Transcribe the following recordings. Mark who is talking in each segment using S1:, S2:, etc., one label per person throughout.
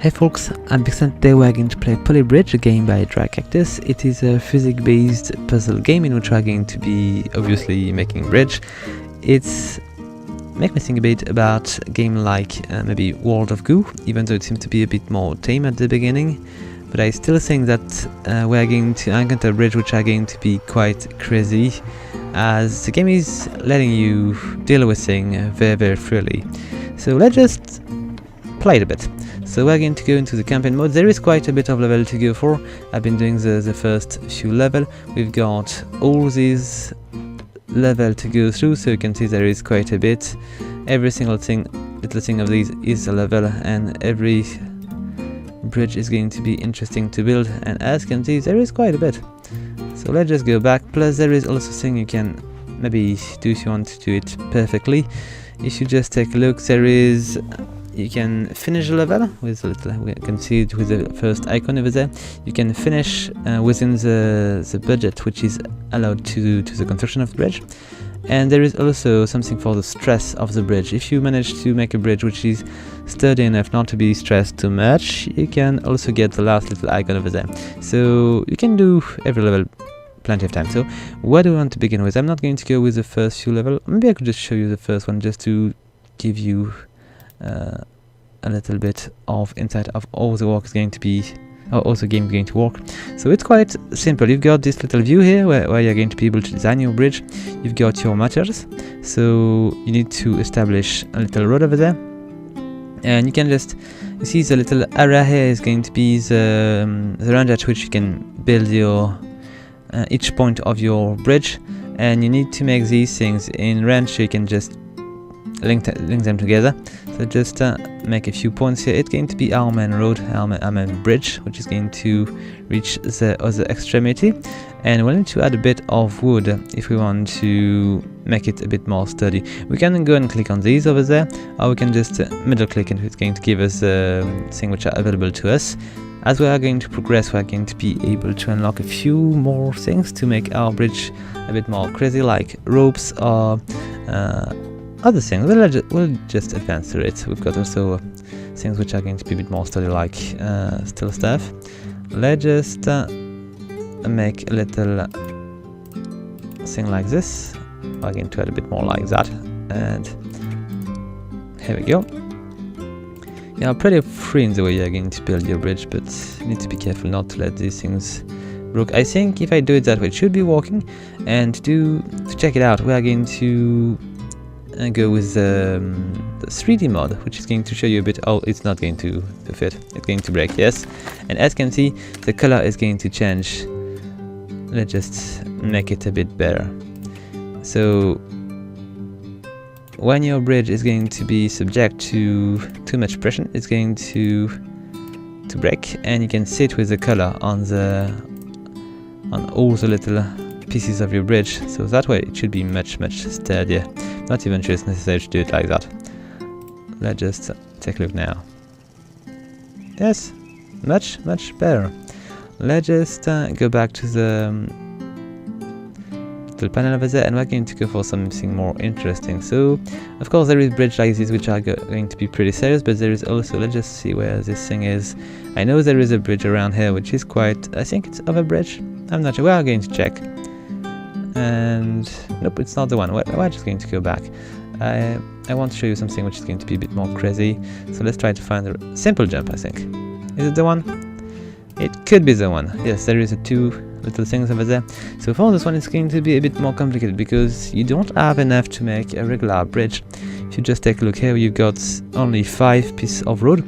S1: Hey folks, I'm Big Sam. Today we're going to play Polybridge, a game by Dry Cactus. It is a physics-based puzzle game in which we're going to be obviously making bridge. It's make me think a bit about a game like maybe World of Goo, even though it seems to be a bit more tame at the beginning. But I still think that we're going to encounter a bridge which are going to be quite crazy, as the game is letting you deal with things very, very freely. So let's just play it a bit. So we're going to go into the campaign mode. There is quite a bit of level to go for. I've been doing the first few levels. We've got all these level to go through, so you can see there is quite a bit. Every single thing, little thing of these is a level, and every bridge is going to be interesting to build, and as you can see there is quite a bit. So let's just go back. Plus there is also thing you can maybe do if you want to do it perfectly. If you just take a look, there is you can finish a level with a little, we can see it with the first icon over there. You can finish within the budget which is allowed to the construction of the bridge. And there is also something for the stress of the bridge. If you manage to make a bridge which is sturdy enough not to be stressed too much, you can also get the last little icon over there. So you can do every level plenty of time. So where do we want to begin with? I'm not going to go with the first few levels. Maybe I could just show you the first one just to give you a little bit of insight of how the work is going to be, how the game is going to work. So it's quite simple. You've got this little view here where you're going to be able to design your bridge. You've got your materials, so you need to establish a little road over there, and you can just, you see the little area here is going to be the range at which you can build your each point of your bridge, and you need to make these things in range so you can just link them together. So just make a few points here. It's going to be our main road, our main bridge, which is going to reach the other extremity, and we'll need to add a bit of wood if we want to make it a bit more sturdy. We can go and click on these over there, or we can just middle click, and it's going to give us things which are available to us. As we are going to progress, we are going to be able to unlock a few more things to make our bridge a bit more crazy, like ropes or other things. We'll just advance through it. We've got also things which are going to be a bit more sturdy, like steel stuff. Let's just make a little thing like this. We're going to add a bit more like that, and here we go. Yeah, pretty free in the way you're going to build your bridge, but you need to be careful not to let these things break. I think if I do it that way, it should be working. And to check it out, we are going to go with the 3D mod, which is going to show you a bit. Oh, it's not going to fit. It's going to break, yes. And as you can see, the color is going to change. Let's just make it a bit better. So when your bridge is going to be subject to too much pressure, it's going to break, and you can see it with the color on all the little pieces of your bridge. So that way it should be much sturdier. Not even sure it's necessary to do it like that. Let's just take a look now. Yes, much better. Let's just go back to the little panel over there, and we're going to go for something more interesting. So of course there is bridge like this which are going to be pretty serious, but there is also, let's just see where this thing is. I know there is a bridge around here which is quite, I think it's over bridge. I'm not sure. We are going to check. And nope, it's not the one. We're just going to go back. I want to show you something which is going to be a bit more crazy. So let's try to find a simple jump, I think. Is it the one? It could be the one. Yes, there is two little things over there. So for this one, it's going to be a bit more complicated because you don't have enough to make a regular bridge. If you just take a look here, you've got only 5 pieces of road.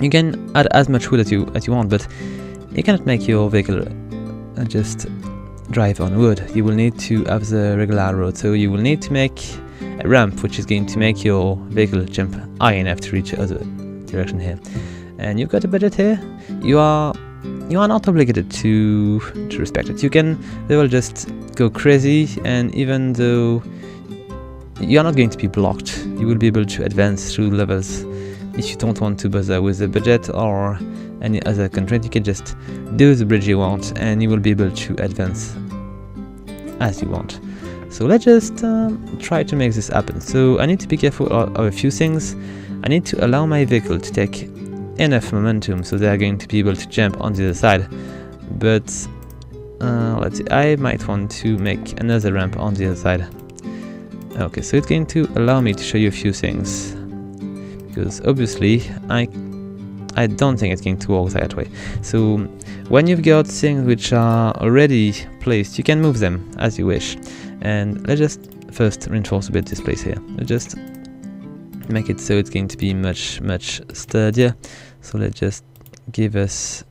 S1: You can add as much wood as you want, but you cannot make your vehicle just drive on wood. You will need to have the regular road, so you will need to make a ramp which is going to make your vehicle jump high enough to reach the other direction here. And you've got a budget here. You are not obligated to respect it. They will just go crazy, and even though you are not going to be blocked, you will be able to advance through levels. If you don't want to bother with the budget or any other constraint, you can just do the bridge you want, and you will be able to advance as you want. So let's just try to make this happen. So I need to be careful of a few things. I need to allow my vehicle to take enough momentum so they are going to be able to jump on the other side. But let's see, I might want to make another ramp on the other side. Okay, so it's going to allow me to show you a few things, because obviously I don't think it's going to work that way. So when you've got things which are already placed, you can move them as you wish. And let's just first reinforce a bit this place here. Let's just make it so it's going to be much sturdier. So let's just give us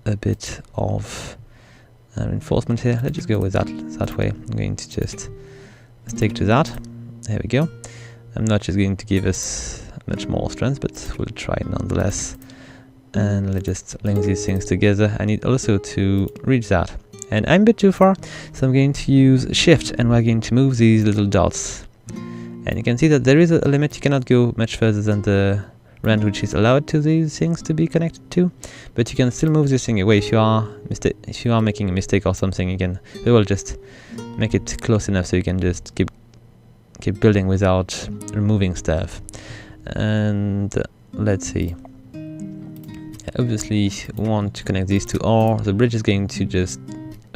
S1: a bit of reinforcement here. Let's just go with that way. I'm going to just stick to that. There we go. I'm not just going to give us much more strength, but we'll try nonetheless. And let's just link these things together. I need also to reach that. And I'm a bit too far, so I'm going to use shift, and we're going to move these little dots. And you can see that there is a limit. You cannot go much further than the rand which is allowed to these things to be connected to, but you can still move this thing away. If you are making a mistake or something, you can just make it close enough so you can just keep building without removing stuff. And let's see, I obviously want to connect these two, or the bridge is going to just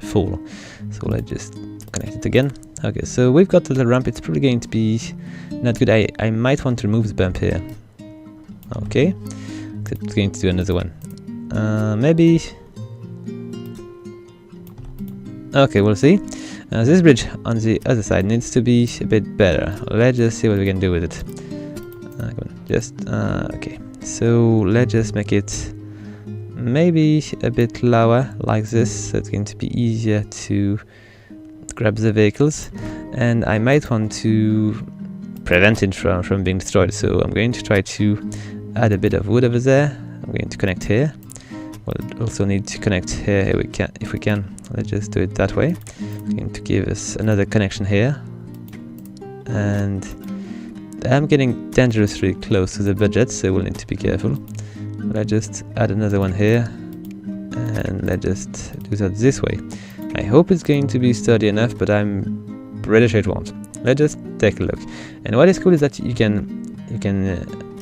S1: fall. So let's just connect it again. Okay, so we've got the ramp. It's probably going to be not good. I might want to remove the bump here. Okay, it's going to do another one. Maybe. Okay, we'll see. This bridge on the other side needs to be a bit better. Let's just see what we can do with it. Okay, so let's just make it maybe a bit lower like this, so it's going to be easier to grab the vehicles. And I might want to prevent it from being destroyed, so I'm going to try to add a bit of wood over there. I'm going to connect here. We'll also need to connect here if we can. Let's just do it that way. I'm going to give us another connection here. And I'm getting dangerously close to the budget, so we'll need to be careful. Let's just add another one here, and let's just do that this way. I hope it's going to be sturdy enough, but I'm pretty sure it won't. Let's just take a look. And what is cool is that you can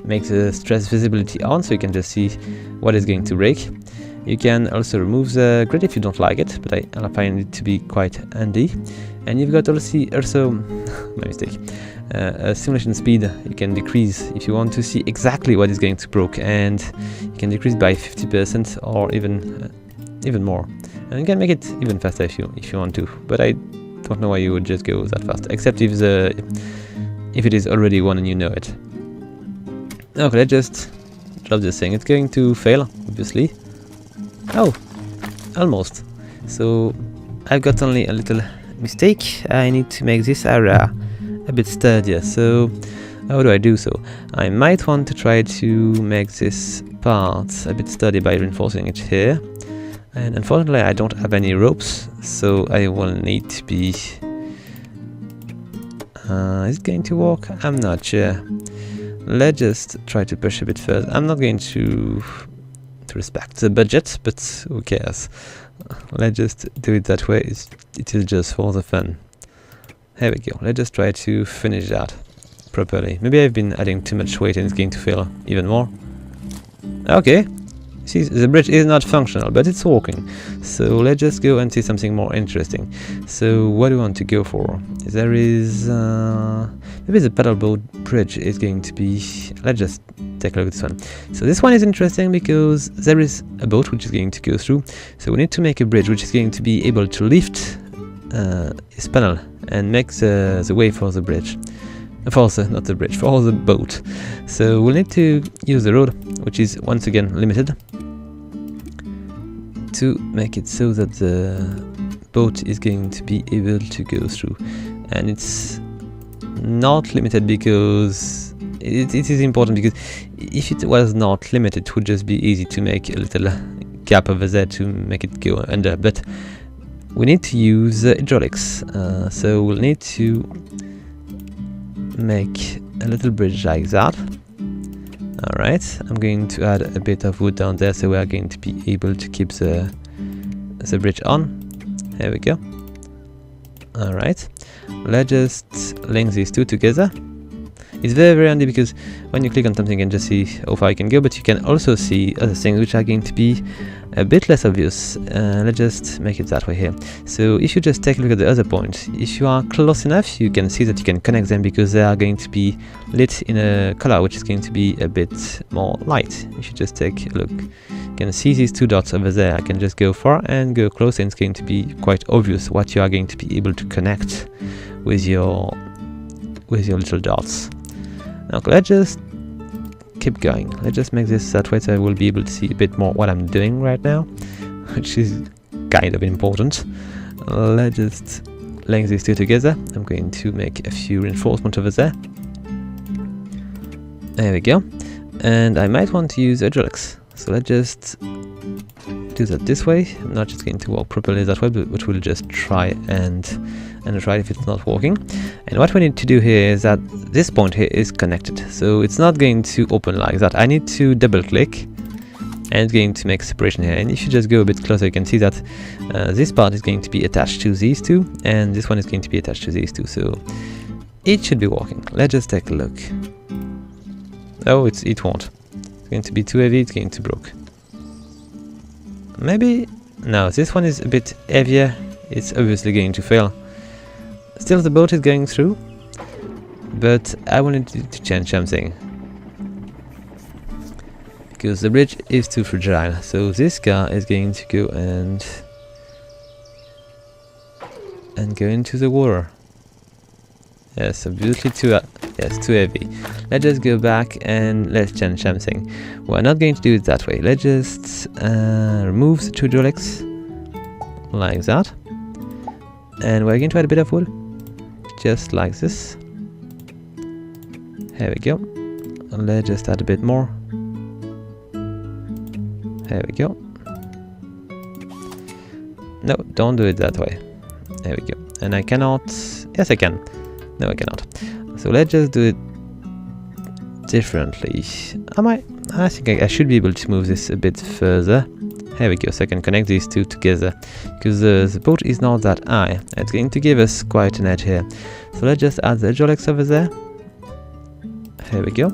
S1: make the stress visibility on, so you can just see what is going to break. You can also remove the grid if you don't like it, but I find it to be quite handy. And you've got also my mistake, a simulation speed you can decrease if you want to see exactly what is going to break, and you can decrease by 50% or even more. And you can make it even faster if you want to, but I don't know why you would just go that fast, except if it is already one and you know it. Okay, let's just drop this thing. It's going to fail, obviously. Oh, almost. So I've got only a little mistake. I need to make this area a bit sturdier. So how do I do so? I might want to try to make this part a bit sturdy by reinforcing it here. And unfortunately I don't have any ropes, so I will need to be... is it going to work? I'm not sure. Let's just try to push a bit further. I'm not going to respect the budget, but who cares? Let's just do it that way. It is just for the fun. There we go. Let's just try to finish that properly. Maybe I've been adding too much weight and it's going to fail even more. Okay. See, the bridge is not functional, but it's working. So let's just go and see something more interesting. So what do we want to go for? There is... maybe the paddleboat bridge is going to be... Let's just take a look at this one. So this one is interesting because there is a boat which is going to go through. So we need to make a bridge which is going to be able to lift this panel and make the way for the bridge. For the boat. So we'll need to use the road, which is once again limited, to make it so that the boat is going to be able to go through. And it's not limited because it is important, because if it was not limited, it would just be easy to make a little gap over there to make it go under. But we need to use hydraulics, so we'll need to make a little bridge like that. Alright, I'm going to add a bit of wood down there, so we are going to be able to keep the bridge on. There we go. Alright, let's just link these two together. It's very, very handy because when you click on something you can just see how far you can go, but you can also see other things which are going to be a bit less obvious. Let's just make it that way here. So if you just take a look at the other point, if you are close enough you can see that you can connect them because they are going to be lit in a color which is going to be a bit more light. If you just take a look, you can see these two dots over there. I can just go far and go close, and it's going to be quite obvious what you are going to be able to connect with your little dots. Now let's just keep going. Let's just make this that way so I will be able to see a bit more what I'm doing right now, which is kind of important. Let's just link these two together. I'm going to make a few reinforcement over there. There we go. And I might want to use hydraulics. So let's just do that this way. I'm not just going to walk properly that way, but we'll just try and try if it's not working. And what we need to do here is that this point here is connected, so it's not going to open like that. I need to double click and it's going to make separation here. And if you just go a bit closer, you can see that this part is going to be attached to these two, and this one is going to be attached to these two, so it should be working. Let's just take a look. Oh, it won't. It's going to be too heavy, it's going to break. Maybe no, this one is a bit heavier, it's obviously going to fail. Still the boat is going through, but I wanted to change something because the bridge is too fragile. So this car is going to go and go into the water. Yes, obviously too heavy. Let's just go back and let's change something. We're not going to do it that way. Let's just remove the two hydraulics like that, and we're going to add a bit of wood. Just like this. There we go. And let's just add a bit more. There we go. No, don't do it that way. There we go. And I cannot... Yes, I can. No, I cannot. So let's just do it differently. I think I should be able to move this a bit further. There we go, so I can connect these two together, because the boat is not that high. It's going to give us quite an edge here. So let's just add the hydraulics over there. There we go.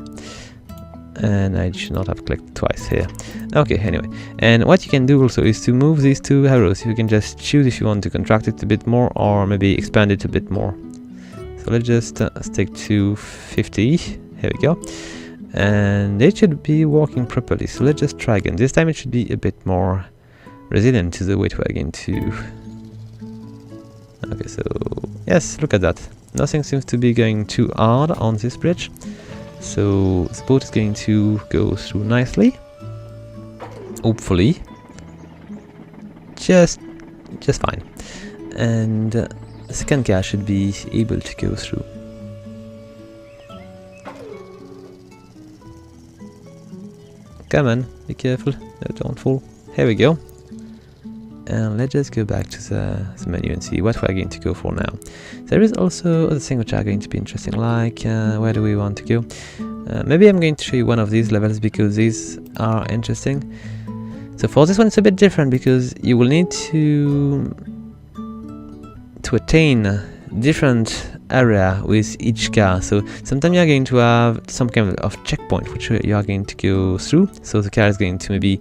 S1: And I should not have clicked twice here. Okay, anyway. And what you can do also is to move these two arrows. You can just choose if you want to contract it a bit more or maybe expand it a bit more. So let's just stick to 50. Here we go. And it should be working properly, so let's just try again. This time it should be a bit more resilient to the weight we're going to. Okay, so yes, look at that. Nothing seems to be going too hard on this bridge, so the boat is going to go through nicely. Hopefully, just fine. And the second car should be able to go through. Come on, be careful, no, don't fall. Here we go. And let's just go back to the menu and see what we're going to go for now. There is also other things which are going to be interesting, like where do we want to go? Maybe I'm going to show you one of these levels because these are interesting. So for this one it's a bit different because you will need to attain different area with each car. So sometimes you are going to have some kind of checkpoint which you are going to go through. So the car is going to maybe,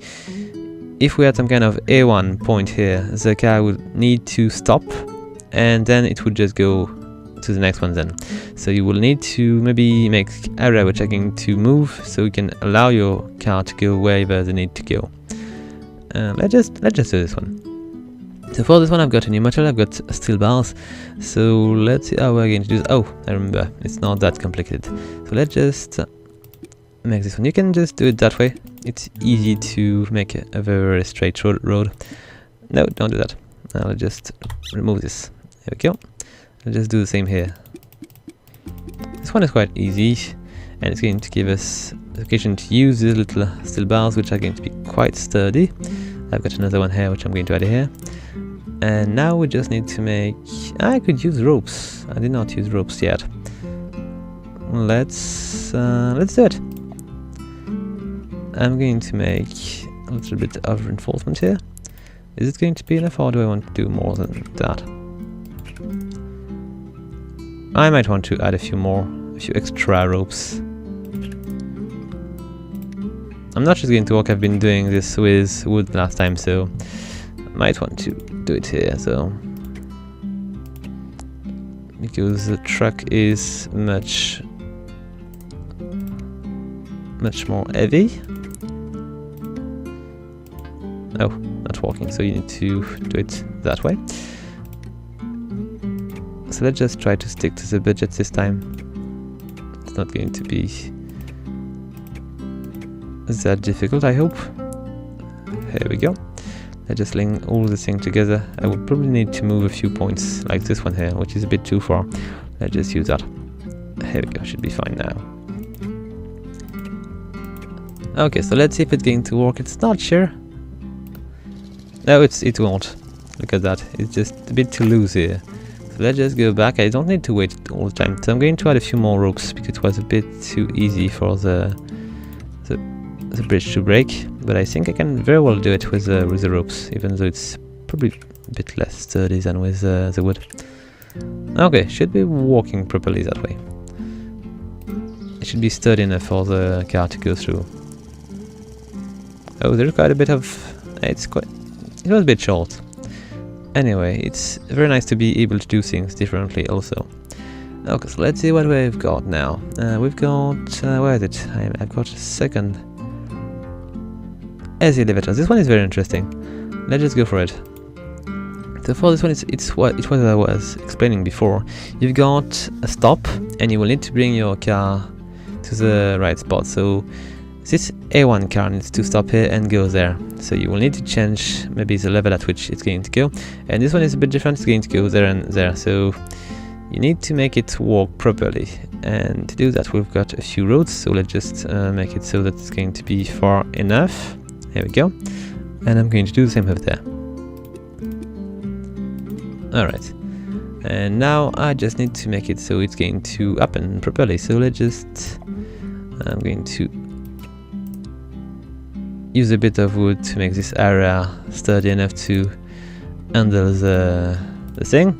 S1: if we had some kind of A1 point here, the car would need to stop and then it would just go to the next one then. So you will need to maybe make area which are going to move so you can allow your car to go wherever they need to go. Let's just do this one. So for this one I've got a new material, I've got steel bars, so let's see how we're going to do this. Oh, I remember, it's not that complicated. So let's just make this one. You can just do it that way, it's easy to make a very straight road. No, don't do that. Now let's just remove this. There we go. Let's just do the same here. This one is quite easy, and it's going to give us the occasion to use these little steel bars which are going to be quite sturdy. I've got another one here which I'm going to add here. And now we just need to make... I could use ropes. I did not use ropes yet. Let's do it. I'm going to make a little bit of reinforcement here. Is it going to be enough or do I want to do more than that? I might want to add a few more a few extra ropes. I'm not just going to walk, I've been doing this with wood last time, so I might want to do it here as well. Because the truck is much more heavy. Oh, not walking, so you need to do it that way. So let's just try to stick to the budget this time. It's not going to be that difficult, I hope. Here we go. Let's just link all the things together. I would probably need to move a few points, like this one here, which is a bit too far. Let's just use that. Here we go, should be fine now. Okay, so let's see if it's going to work. It's not sure. No, it won't. Look at that. It's just a bit too loose here. So let's just go back. I don't need to wait all the time. So I'm going to add a few more ropes because it was a bit too easy for the bridge to break. But I think I can very well do it with the ropes, even though it's probably a bit less sturdy than with the wood. Okay, should be walking properly that way. It should be sturdy enough for the car to go through. Oh, there's quite a bit of... It was a bit short. Anyway, it's very nice to be able to do things differently also. Okay, so let's see what we've got now. We've got... where is it? I've got a second... as the elevator. This one is very interesting. Let's just go for it. So for this one, it's what I was explaining before. You've got a stop, and you will need to bring your car to the right spot. So this A1 car needs to stop here and go there. So you will need to change maybe the level at which it's going to go. And this one is a bit different. It's going to go there and there. So you need to make it work properly. And to do that, we've got a few roads. So let's just make it so that it's going to be far enough. There we go. And I'm going to do the same over there. Alright. And now I just need to make it so it's going to happen properly. So let's just... I'm going to use a bit of wood to make this area sturdy enough to handle the thing.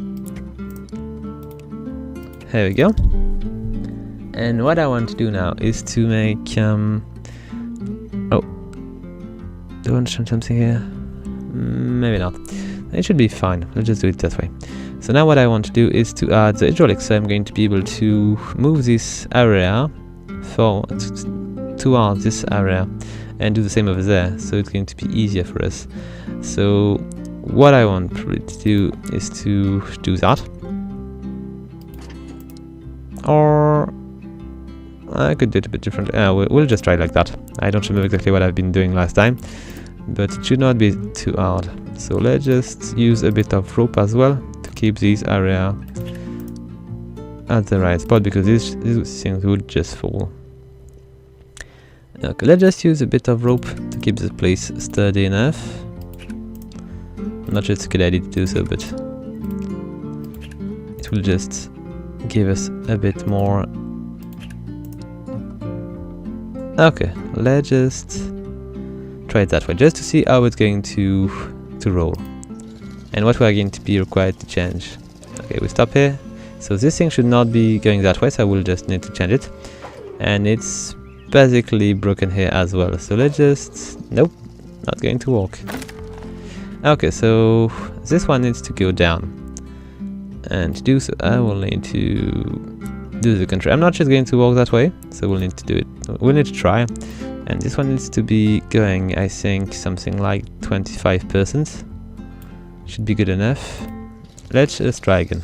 S1: There we go. And what I want to do now is to make... oh. Do I want to change something here? Maybe not. It should be fine. Let's just do it that way. So now what I want to do is to add the hydraulics. So I'm going to be able to move this area towards this area and do the same over there. So it's going to be easier for us. So what I want probably to do is to do that. Or I could do it a bit differently. We'll just try it like that. I don't remember exactly what I've been doing last time, but it should not be too hard. So let's just use a bit of rope as well to keep this area at the right spot, because these things would just fall. Okay, let's just use a bit of rope to keep the place sturdy enough. I'm not sure it's a good idea to do so, but it will just give us a bit more. Okay, let's just try it that way, just to see how it's going to roll and what we're going to be required to change. Okay, we stop here. So this thing should not be going that way, so I will just need to change it. And it's basically broken here as well. So let's just... Nope, not going to work. Okay, so this one needs to go down. And to do so, I will need to do the contrary. I'm not just going to walk that way, so we'll need to do it. We'll need to try. And this one needs to be going, I think, something like 25%. Should be good enough. Let's just try again.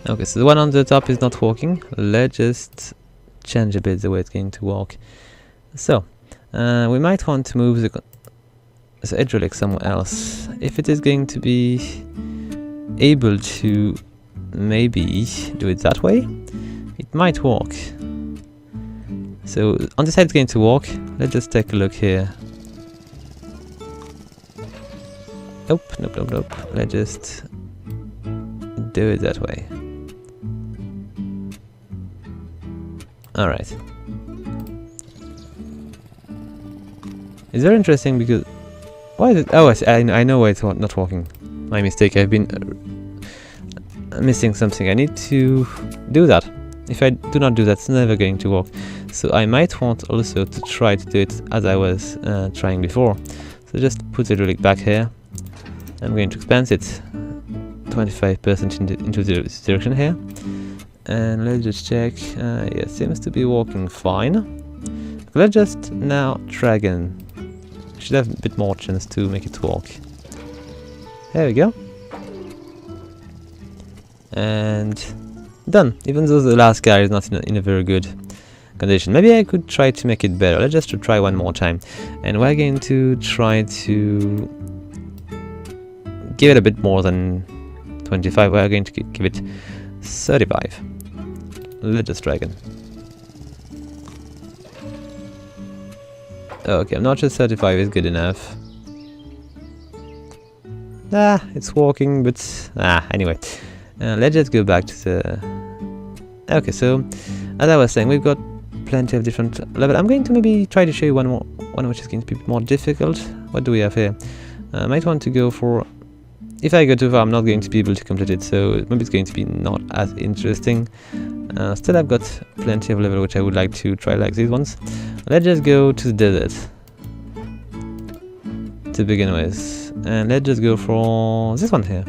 S1: Okay, so the one on the top is not working. Let's just change a bit the way it's going to work. So, we might want to move the hydraulic somewhere else. If it is going to be able to maybe do it that way, it might work. So on this side it's going to work. Let's just take a look here. Nope. Let's just do it that way. Alright. It's very interesting because... Why is it... Oh, I know why it's not working. My mistake. I've been missing something. I need to do that. If I do not do that, it's never going to work. So I might want also to try to do it as I was trying before. So just put the hydraulic back here. I'm going to expand it 25% into this direction here. And let's just check. Yeah, seems to be working fine. Let's just now drag in. Should have a bit more chance to make it work. There we go. And done. Even though the last guy is not in a very good condition. Maybe I could try to make it better. Let's just try one more time. And we're going to try to give it a bit more than 25. We're going to give it 35. Let's just drag in. Okay, I'm not sure 35 is good enough. It's working, but anyway. Let's just go back to the... Okay, so as I was saying, we've got plenty of different levels. I'm going to maybe try to show you one which is going to be more difficult. What do we have here? I might want to go for... If I go too far, I'm not going to be able to complete it, so maybe it's going to be not as interesting. Still, I've got plenty of level which I would like to try, like these ones. Let's just go to the desert to begin with, and let's just go for this one here.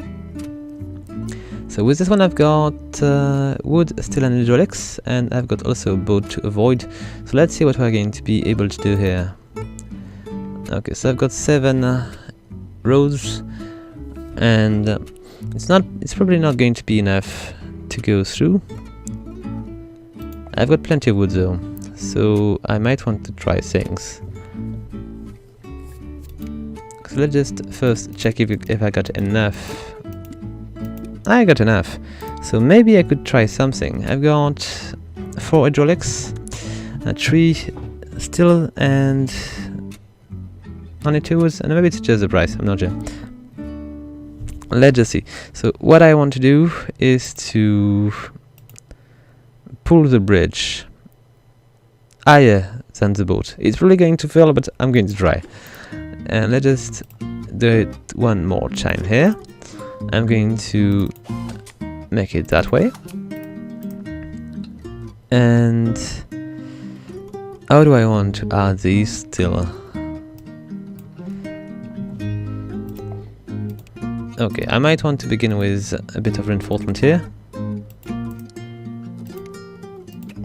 S1: So with this one I've got wood, steel and hydraulics, and I've got also a boat to avoid. So let's see what we're going to be able to do here. Okay, so I've got 7 rows, and it's probably not going to be enough to go through. I've got plenty of wood though, so I might want to try things. So let's just first check if I got enough. I got enough, so maybe I could try something. I've got 4 hydraulics, 3 steel, and only 2 woods, and maybe it's just the price, I'm not sure. Let's just see. So what I want to do is to pull the bridge higher than the boat. It's probably going to fail, but I'm going to try. And let's just do it one more time here. I'm going to make it that way. And how do I want to add these still? Okay, I might want to begin with a bit of reinforcement here.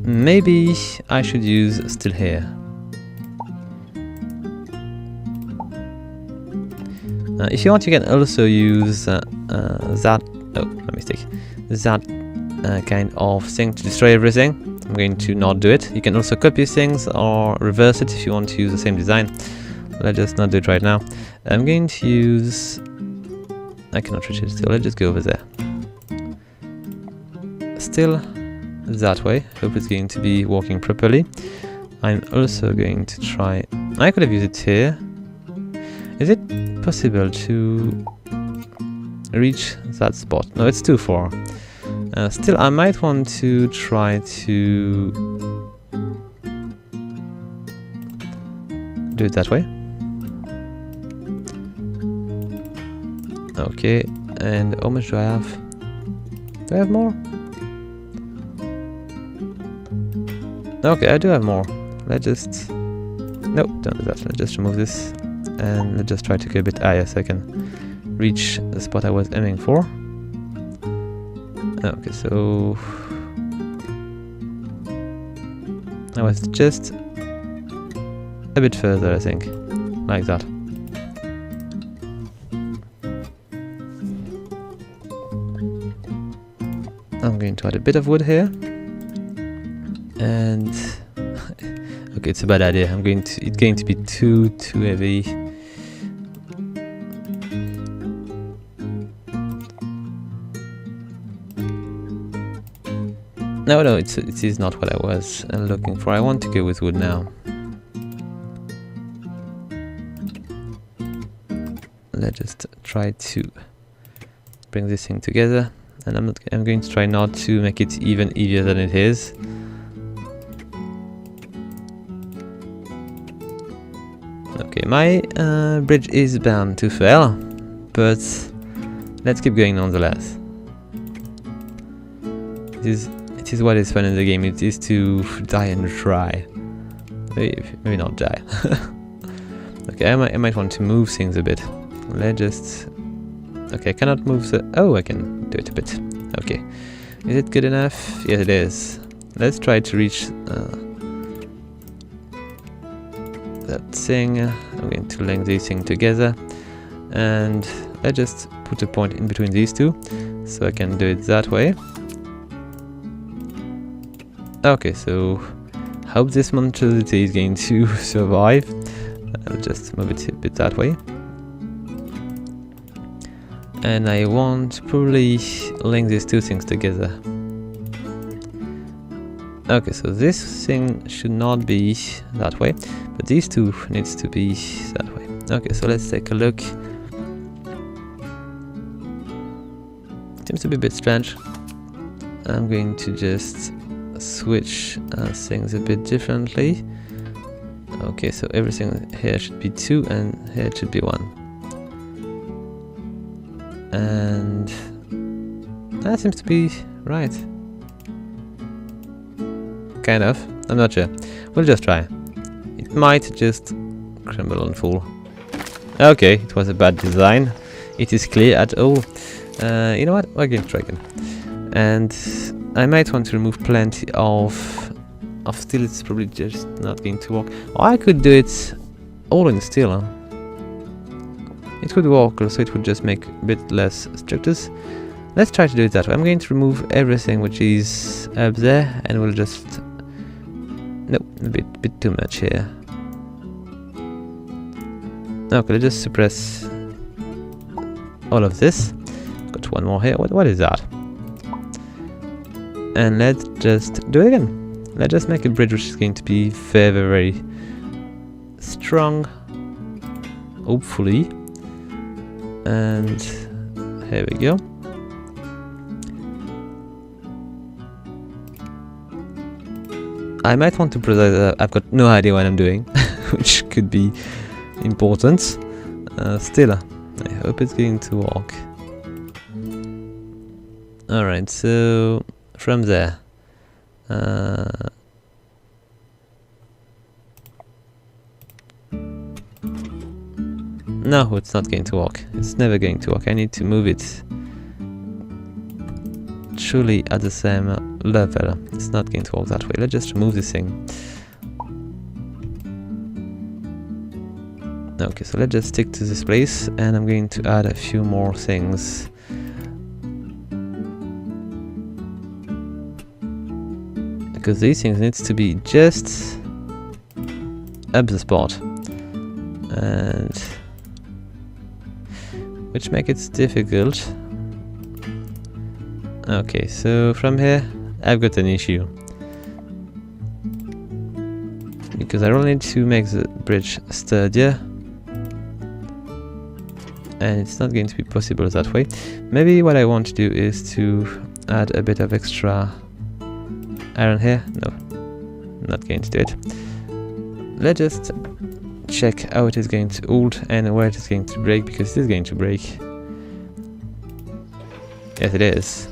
S1: Maybe I should use steel here. If you want, you can also use that. Oh, my mistake. That kind of thing to destroy everything. I'm going to not do it. You can also copy things or reverse it if you want to use the same design. Let's just not do it right now. I'm going to use... I cannot reach it still. Let's just go over there. Still that way. Hope it's going to be working properly. I'm also going to try... I could have used it here. Is it possible to reach that spot? No, it's too far. Still, I might want to try to do it that way. Okay, and how much do I have? Do I have more? Okay, I do have more. Let's just... Nope, don't do that. Let's just remove this. And let's just try to go a bit higher so I can reach the spot I was aiming for. Okay, so... I was just a bit further, I think. Like that. I'm going to add a bit of wood here. And... okay, it's a bad idea. It's going to be too heavy. No, it is not what I was looking for. I want to go with wood now. Let's just try to bring this thing together, and I'm going to try not to make it even heavier than it is. Okay, my bridge is bound to fail, but let's keep going nonetheless. It is what is fun in the game. It is to die and try. Maybe not die. Okay, I might want to move things a bit. Let's just... Okay, I cannot move the... Oh, I can do it a bit. Okay. Is it good enough? Yes, it is. Let's try to reach that thing. I'm going to link these things together. And let's just put a point in between these two. So I can do it that way. Okay, so... Hope this monstrosity is going to survive. I'll just move it a bit that way. And I want to probably link these two things together. Okay, so this thing should not be that way, but these two needs to be that way. Okay, so let's take a look. Seems to be a bit strange. I'm going to just switch things a bit differently. Okay, so everything here should be 2 and here it should be 1. And that seems to be right. Kind of. I'm not sure. We'll just try. It might just crumble and fall. Okay, it was a bad design. It is clear at all. You know what? We're going to try again. And I might want to remove plenty of steel. It's probably just not going to work. Or I could do it all in steel. Huh? It could work, so it would just make a bit less structures. Let's try to do it that way. I'm going to remove everything which is up there, and we'll just... Nope, a bit too much here. Okay, let's just suppress all of this. Got one more here. What is that? And let's just do it again. Let's just make a bridge which is going to be very, very strong. Hopefully. And here we go. I might want to precise that I've got no idea what I'm doing, which could be important. Still, I hope it's going to work. Alright, so from there. No, it's not going to work. It's never going to work. I need to move it truly at the same level. It's not going to work that way. Let's just remove this thing. Okay, so let's just stick to this place, and I'm going to add a few more things. Because these things needs to be just up the spot. And which makes it difficult. Okay, so from here I've got an issue. Because I really need to make the bridge sturdier. And it's not going to be possible that way. Maybe what I want to do is to add a bit of extra iron here. No, not going to do it. Let's just check how it is going to hold and where it is going to break, because it is going to break. Yes, it is.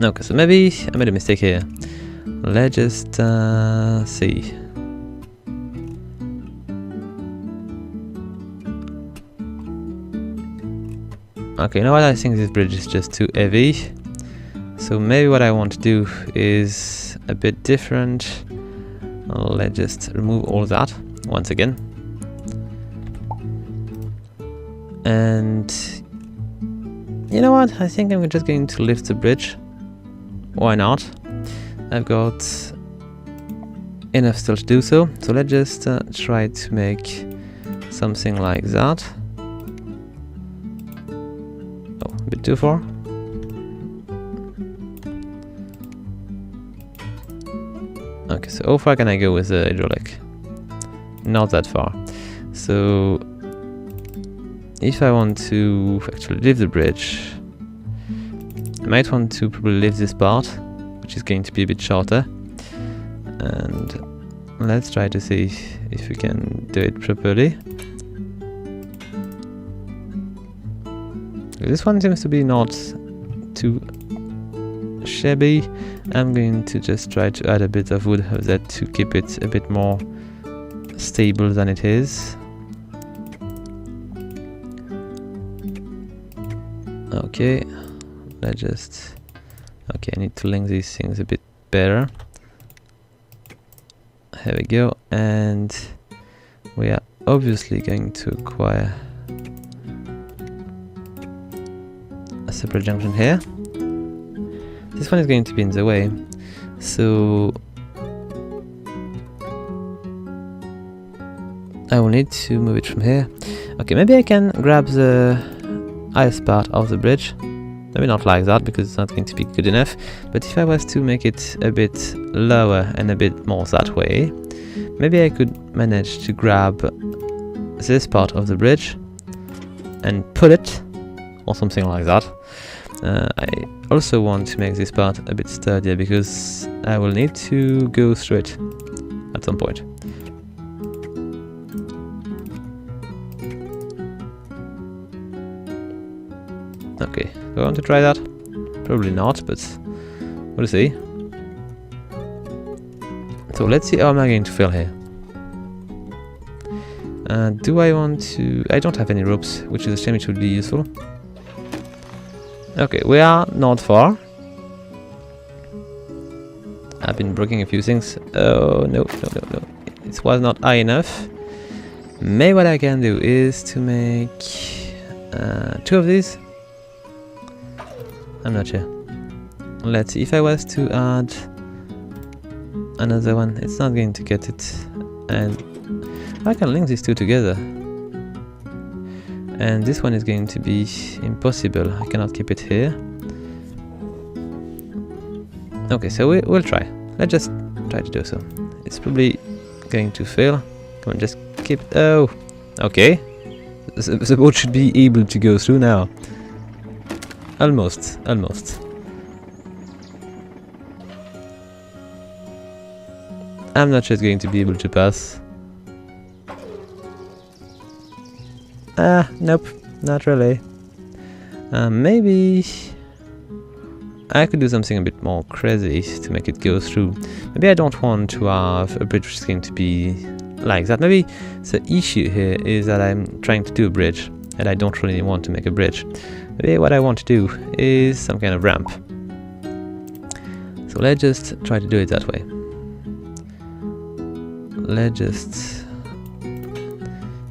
S1: Okay, so maybe I made a mistake here. Let's just see. Okay, you know what? I think this bridge is just too heavy. So maybe what I want to do is a bit different. Let's just remove all that once again. And you know what? I think I'm just going to lift the bridge. Why not? I've got enough still to do so. So let's just try to make something like that. Oh, a bit too far. Okay, so how far can I go with the hydraulic? Not that far. So if I want to actually lift the bridge, I might want to probably lift this part, which is going to be a bit shorter. And let's try to see if we can do it properly. This one seems to be not too shabby. I'm going to just try to add a bit of wood of that to keep it a bit more stable than it is. Okay, let's just... Okay, I need to link these things a bit better. Here we go, and we are obviously going to acquire a separate junction here. This one is going to be in the way, so I will need to move it from here. Okay, maybe I can grab the highest part of the bridge. Maybe not like that, because it's not going to be good enough, but if I was to make it a bit lower and a bit more that way, maybe I could manage to grab this part of the bridge and pull it, or something like that. I also want to make this part a bit sturdier, because I will need to go through it at some point. Okay, do I want to try that? Probably not, but we'll see. So let's see how am I going to fill here. Do I want to... I don't have any ropes, which is a shame, it would be useful. Okay, we are not far. I've been breaking a few things. Oh, no. It was not high enough. Maybe what I can do is to make 2 of these. I'm not sure. Let's see, if I was to add another one, it's not going to get it. And I can link these 2 together. And this one is going to be impossible. I cannot keep it here. Okay, so we'll try. Let's just try to do so. It's probably going to fail. Come on, just keep... Oh! Okay. The boat should be able to go through now. Almost. I'm not just going to be able to pass. Nope, not really. Maybe I could do something a bit more crazy to make it go through. Maybe I don't want to have a bridge which is going to be like that. Maybe the issue here is that I'm trying to do a bridge and I don't really want to make a bridge. Maybe what I want to do is some kind of ramp. So let's just try to do it that way. Let's just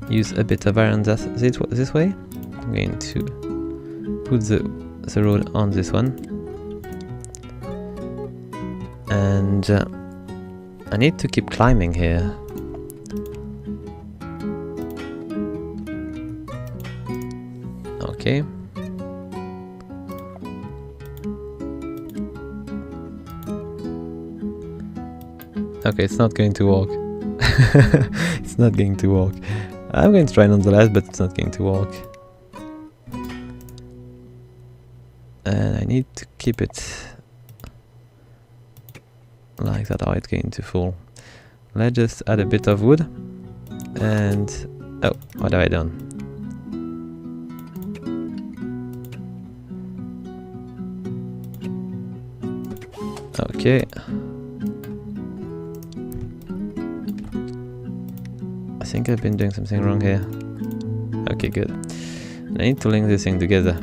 S1: use a bit of iron this way. I'm going to put the road on this one. And I need to keep climbing here. Okay. Okay, it's not going to work. It's not going to work. I'm going to try nonetheless, but it's not going to work. And I need to keep it like that, or it's going to fall. Let's just add a bit of wood. And... oh, what have I done? Okay. I think I've been doing something wrong here. Okay, good. I need to link this thing together.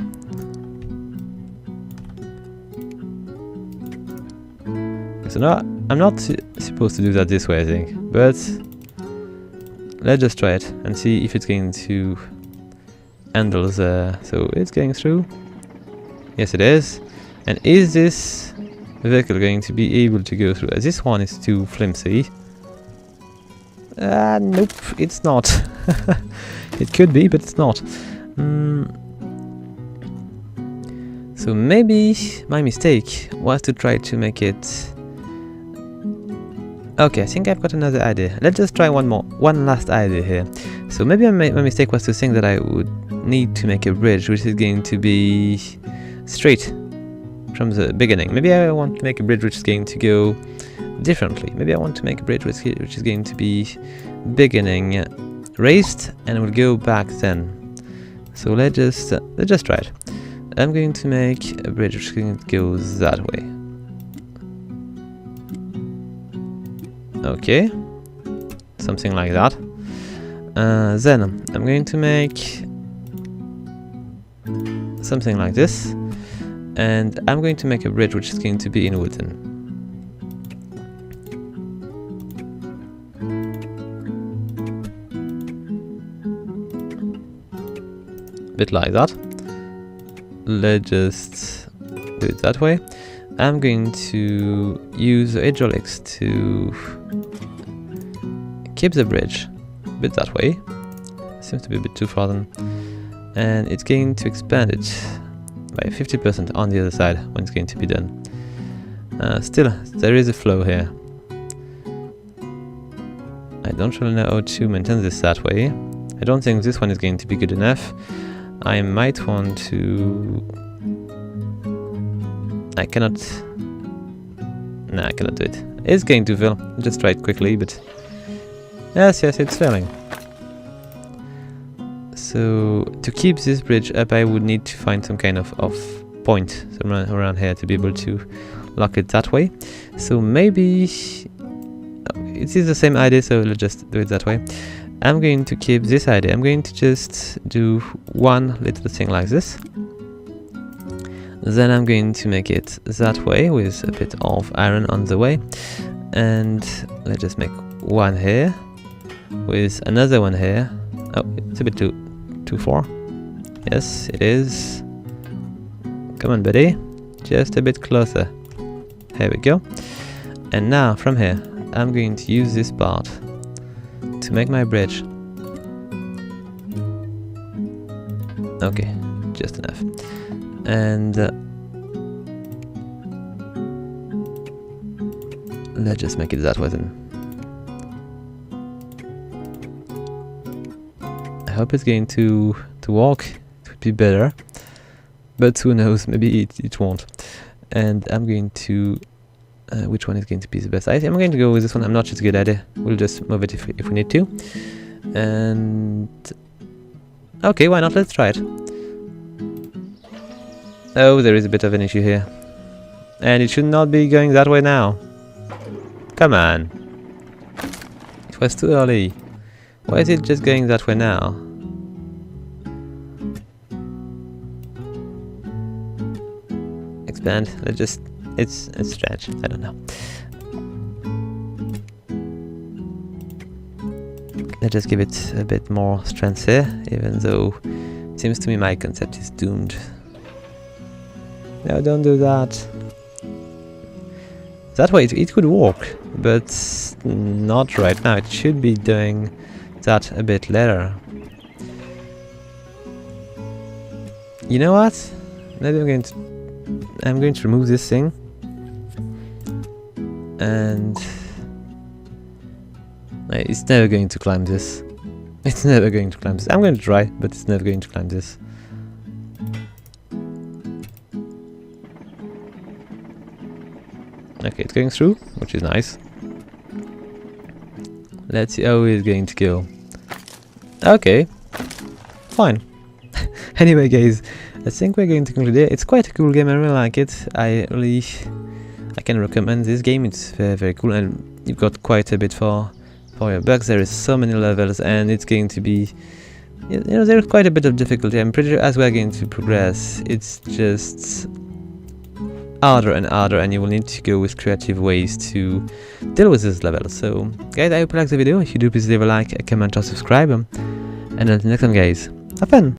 S1: So now I'm not supposed to do that this way, I think, but let's just try it and see if it's going to handle the... so it's going through. Yes, it is. And is this vehicle going to be able to go through? This one is too flimsy. Nope, it's not. It could be, but it's not. So maybe my mistake was to try to make it... okay, I think I've got another idea. Let's just try one last idea here. So maybe my mistake was to think that I would need to make a bridge which is going to be straight from the beginning. Maybe I want to make a bridge which is going to go differently. Maybe I want to make a bridge which is going to be beginning raised and will go back then. So let's just try it. I'm going to make a bridge which is going to go that way. Okay, something like that. Then I'm going to make something like this, and I'm going to make a bridge which is going to be in wooden. Bit like that. Let's just do it that way. I'm going to use the hydraulics to keep the bridge a bit that way. Seems to be a bit too far then. And it's going to expand it by 50% on the other side when it's going to be done. Still, there is a flow here. I don't really know how to maintain this that way. I don't think this one is going to be good enough. I might want to... I cannot do it. It's going to fail. Just try it quickly, but... Yes, it's failing. So, to keep this bridge up, I would need to find some kind of point around here to be able to lock it that way. So maybe... it is the same idea, so let's just do it that way. I'm going to keep this idea. I'm going to just do one little thing like this. Then I'm going to make it that way with a bit of iron on the way. And let's just make one here with another one here. Oh, it's a bit too far. Yes, it is. Come on, buddy. Just a bit closer. Here we go. And now from here, I'm going to use this part to make my bridge. Okay, just enough. And let's just make it that way then. I hope it's going to work. It would be better, but who knows, maybe it won't. And I'm going to which one is going to be the best? I'm going to go with this one. I'm not sure it's a good idea. We'll just move it if we need to. And okay, why not? Let's try it. Oh, there is a bit of an issue here. And it should not be going that way now. Come on. It was too early. Why is it just going that way now? Expand. Let's just... It's strange. I don't know. Let's just give it a bit more strength here, even though it seems to me my concept is doomed. No, don't do that. That way it could work, but not right now. It should be doing that a bit later. You know what? Maybe I'm going to remove this thing. And it's never going to climb this. It's never going to climb this. I'm going to try, but it's never going to climb this. Okay, it's going through, which is nice. Let's see how it's going to go. Okay, fine. Anyway, guys, I think we're going to conclude here. It's quite a cool game. I really like it. I can recommend this game. It's very, very cool, and you've got quite a bit for your bucks. There is so many levels, and it's going to be, you know, there's quite a bit of difficulty. I'm pretty sure as we're going to progress, it's just harder and harder, and you will need to go with creative ways to deal with this level. So, guys, I hope you liked the video. If you do, please leave a like, a comment, or subscribe. And until next time, guys, have fun!